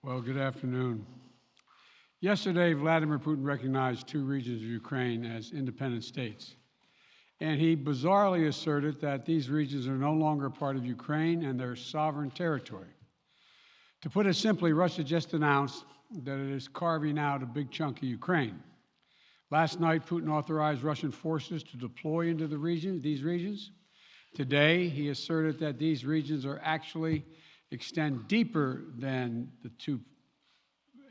Well, good afternoon. Yesterday, Vladimir Putin recognized two regions of Ukraine as independent states. And he bizarrely asserted that these regions are no longer part of Ukraine and their sovereign territory. To put it simply, Russia just announced that it is carving out a big chunk of Ukraine. Last night, Putin authorized Russian forces to deploy into these regions. Today, he asserted that these regions are actually extend deeper than the two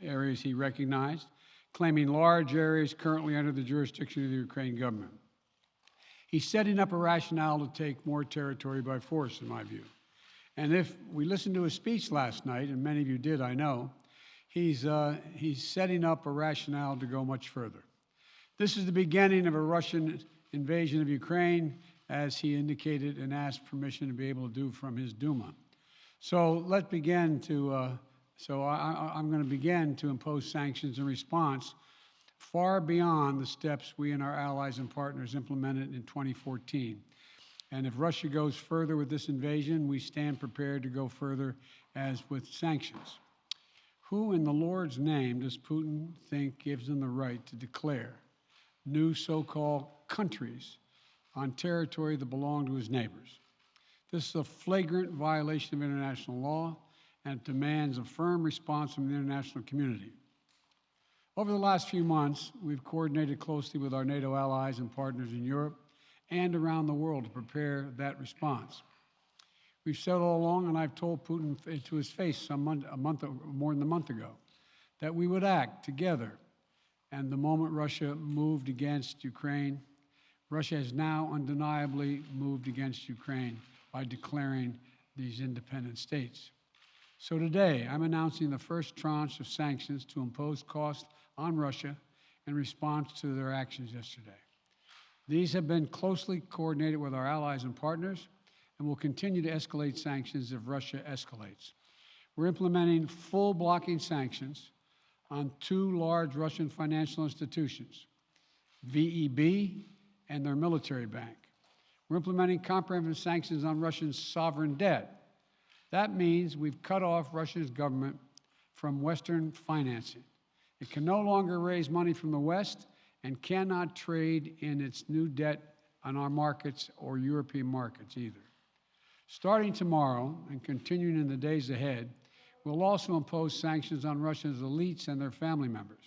areas he recognized, claiming large areas currently under the jurisdiction of the Ukrainian government. He's setting up a rationale to take more territory by force, in my view. And if we listened to his speech last night, and many of you did, I know, he's setting up a rationale to go much further. This is the beginning of a Russian invasion of Ukraine, as he indicated and asked permission to be able to do from his Duma. So let's begin to, I'm going to begin to impose sanctions in response far beyond the steps we and our allies and partners implemented in 2014. And if Russia goes further with this invasion, we stand prepared to go further as with sanctions. Who in the Lord's name does Putin think gives him the right to declare new so-called countries on territory that belong to his neighbors? This is a flagrant violation of international law and it demands a firm response from the international community. Over the last few months, we've coordinated closely with our NATO allies and partners in Europe and around the world to prepare that response. We've said all along, and I've told Putin to his face more than a month ago, that we would act together. And the moment Russia moved against Ukraine, Russia has now undeniably moved against Ukraine by declaring these independent states. So today, I'm announcing the first tranche of sanctions to impose costs on Russia in response to their actions yesterday. These have been closely coordinated with our allies and partners and will continue to escalate sanctions if Russia escalates. We're implementing full blocking sanctions on two large Russian financial institutions, VEB and their military bank. We're implementing comprehensive sanctions on Russia's sovereign debt. That means we've cut off Russia's government from Western financing. It can no longer raise money from the West and cannot trade in its new debt on our markets or European markets either. Starting tomorrow and continuing in the days ahead, we'll also impose sanctions on Russia's elites and their family members.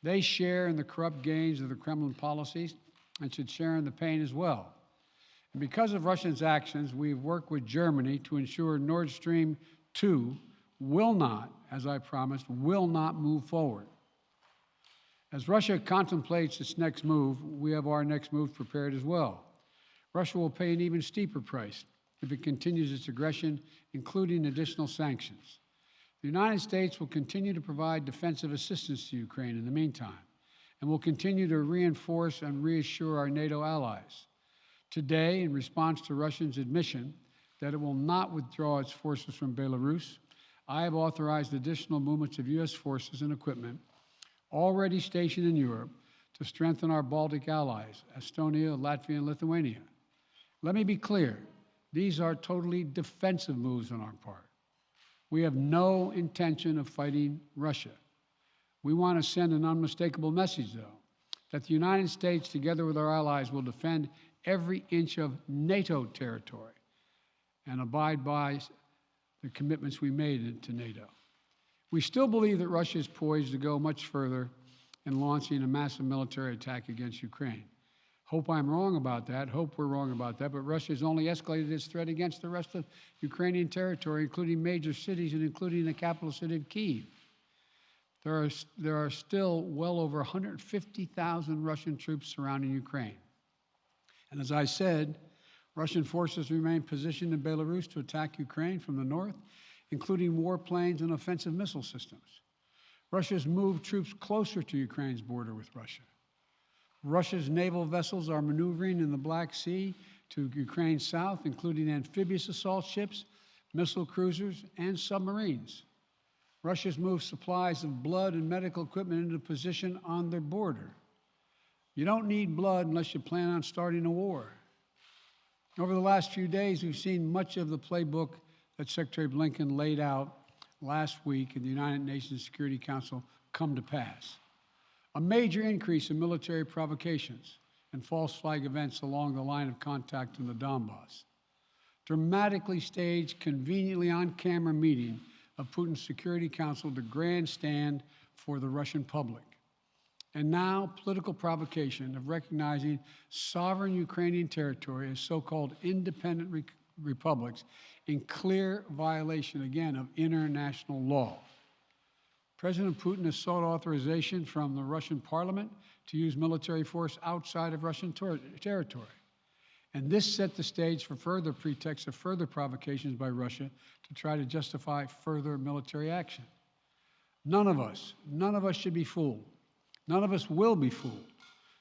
They share in the corrupt gains of the Kremlin policies and should share in the pain as well. And because of Russia's actions, we've worked with Germany to ensure Nord Stream 2 will not, as I promised, will not move forward. As Russia contemplates its next move, we have our next move prepared as well. Russia will pay an even steeper price if it continues its aggression, including additional sanctions. The United States will continue to provide defensive assistance to Ukraine in the meantime, and will continue to reinforce and reassure our NATO allies. Today, in response to Russia's admission that it will not withdraw its forces from Belarus, I have authorized additional movements of U.S. forces and equipment already stationed in Europe to strengthen our Baltic allies, Estonia, Latvia, and Lithuania. Let me be clear, these are totally defensive moves on our part. We have no intention of fighting Russia. We want to send an unmistakable message, though, that the United States, together with our allies, will defend every inch of NATO territory and abide by the commitments we made to NATO. We still believe that Russia is poised to go much further in launching a massive military attack against Ukraine. Hope I'm wrong about that. Hope we're wrong about that. But Russia has only escalated its threat against the rest of Ukrainian territory, including major cities and including the capital city of Kyiv. There are still well over 150,000 Russian troops surrounding Ukraine. And as I said, Russian forces remain positioned in Belarus to attack Ukraine from the north, including warplanes and offensive missile systems. Russia's moved troops closer to Ukraine's border with Russia. Russia's naval vessels are maneuvering in the Black Sea to Ukraine's south, including amphibious assault ships, missile cruisers, and submarines. Russia's moved supplies of blood and medical equipment into position on their border. You don't need blood unless you plan on starting a war. Over the last few days, we've seen much of the playbook that Secretary Blinken laid out last week in the United Nations Security Council come to pass. A major increase in military provocations and false flag events along the line of contact in the Donbass. Dramatically staged, conveniently on-camera meeting of Putin's Security Council to grandstand for the Russian public. And now, political provocation of recognizing sovereign Ukrainian territory as so-called independent republics in clear violation, again, of international law. President Putin has sought authorization from the Russian parliament to use military force outside of Russian territory. And this set the stage for further pretexts of further provocations by Russia to try to justify further military action. None of us should be fooled. None of us will be fooled.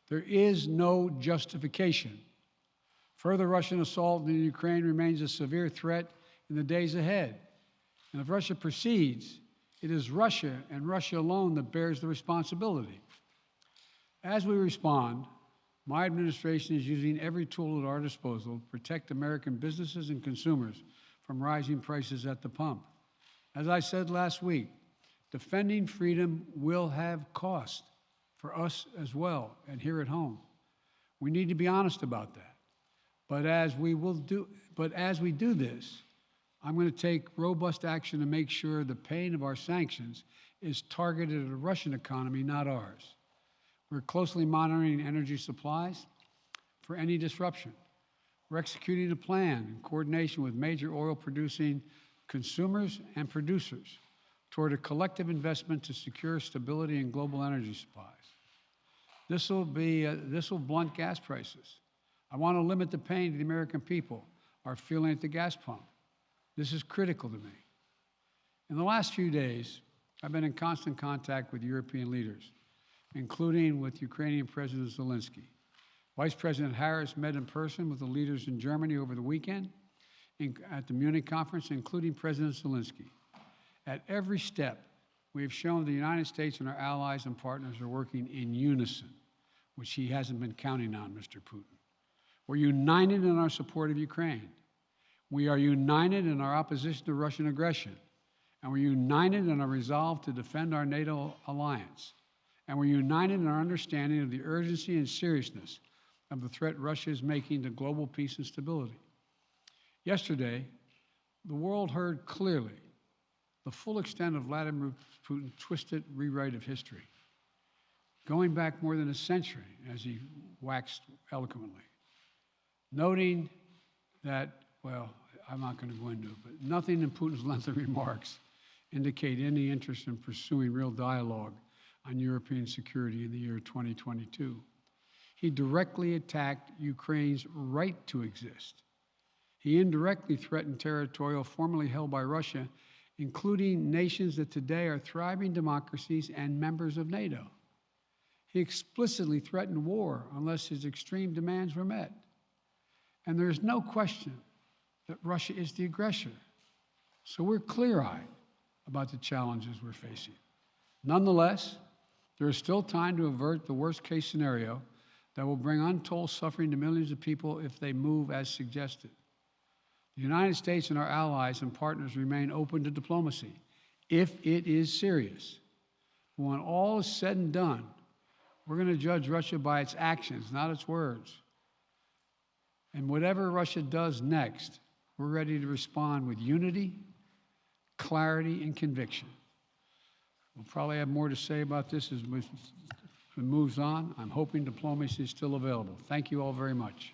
There is no justification. Further Russian assault in Ukraine remains a severe threat in the days ahead. And if Russia proceeds, it is Russia and Russia alone that bears the responsibility. As we respond, my administration is using every tool at our disposal to protect American businesses and consumers from rising prices at the pump. As I said last week, defending freedom will have cost for us as well and here at home. We need to be honest about that. But as we do this, I'm going to take robust action to make sure the pain of our sanctions is targeted at the Russian economy, not ours. We're closely monitoring energy supplies for any disruption. We're executing a plan in coordination with major oil-producing consumers and producers toward a collective investment to secure stability in global energy supplies. This will blunt gas prices. I want to limit the pain the American people are feeling at the gas pump. This is critical to me. In the last few days, I've been in constant contact with European leaders, including with Ukrainian President Zelensky. Vice President Harris met in person with the leaders in Germany over the weekend at the Munich conference, including President Zelensky. At every step, we have shown the United States and our allies and partners are working in unison, which he hasn't been counting on, Mr. Putin. We're united in our support of Ukraine. We are united in our opposition to Russian aggression. And we're united in our resolve to defend our NATO alliance. And we're united in our understanding of the urgency and seriousness of the threat Russia is making to global peace and stability. Yesterday, the world heard clearly the full extent of Vladimir Putin's twisted rewrite of history, going back more than a century, as he waxed eloquently, noting that, well, I'm not going to go into it, but nothing in Putin's lengthy remarks indicate any interest in pursuing real dialogue on European security in the year 2022. He directly attacked Ukraine's right to exist. He indirectly threatened territory formerly held by Russia, including nations that today are thriving democracies and members of NATO. He explicitly threatened war unless his extreme demands were met. And there's no question that Russia is the aggressor. So we're clear-eyed about the challenges we're facing. Nonetheless, there is still time to avert the worst-case scenario that will bring untold suffering to millions of people if they move as suggested. The United States and our allies and partners remain open to diplomacy if it is serious. When all is said and done, we're going to judge Russia by its actions, not its words. And whatever Russia does next, we're ready to respond with unity, clarity, and conviction. We'll probably have more to say about this as it moves on. I'm hoping diplomacy is still available. Thank you all very much.